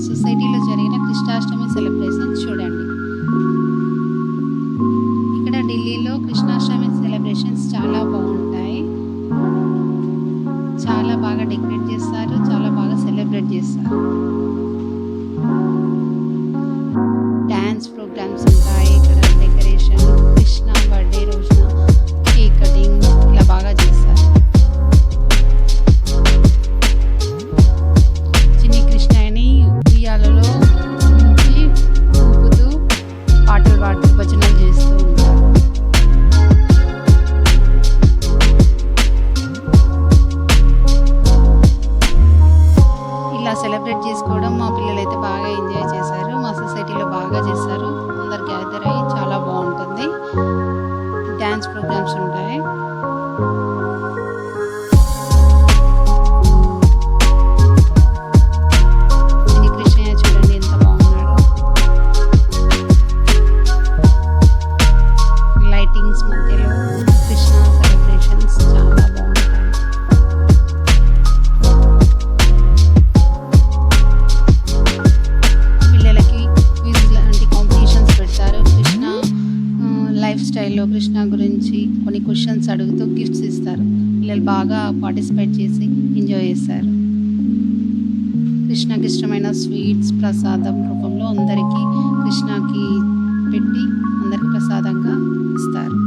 సొసైటీలో జరిగిన కృష్ణాష్టమి సెలబ్రేషన్స్ చూడండి. ఇక్కడ ఢిల్లీలో కృష్ణాష్టమి సెలబ్రేషన్స్ చాలా బాగుంటాయి. చాలా బాగా డెకరేట్ చేస్తారు. చాలా బాగా సెలబ్రేట్ చేస్తారు. డాన్స్ ప్రోగ్రామ్స్ ఉంటాయి. ఇక్కడ డెకరేషన్, కృష్ణ బర్త్డే రోజున కేక్ కటింగ్ ఇలా బాగా చేస్తారు. చిన్ని కృష్ణని ఉయ్యాలలో ఉంచి ఊపుతూ పాటలు పాడుతూ భజనలు చేస్తూ ఉంటారు. ఇలా సెలబ్రేట్ చేసుకోవడం మా పిల్లలైతే బాగా ఎంజాయ్ చేశారు. మా సొసైటీలో బాగా చేస్తారు. అందరు గ్యాదర్ అయ్యి చాలా బాగుంటుంది. డ్యాన్స్ ప్రోగ్రామ్స్ ఉంటాయి. చిన్ని కృష్ణయ్య చూడండి ఎంత బాగున్నాడు. లైటింగ్స్ మధ్యలో కృష్ణ సెలబ్రేషన్స్ చాలా బాగుంటాయి. పిల్లలకి క్విజ్ లాంటి కాంపిటీషన్స్ పెడతారు. కృష్ణ లైఫ్ స్టైల్లో కృష్ణ గురించి కొన్ని క్వశ్చన్స్ అడుగుతూ గిఫ్ట్స్ ఇస్తారు. పిల్లలు బాగా పార్టిసిపేట్ చేసి ఎంజాయ్ చేస్తారు. కృష్ణకి ఇష్టమైన స్వీట్స్ ప్రసాదం రూపంలో అందరికీ కృష్ణకి పెట్టి అందరికి ప్రసాదంగా ఇస్తారు.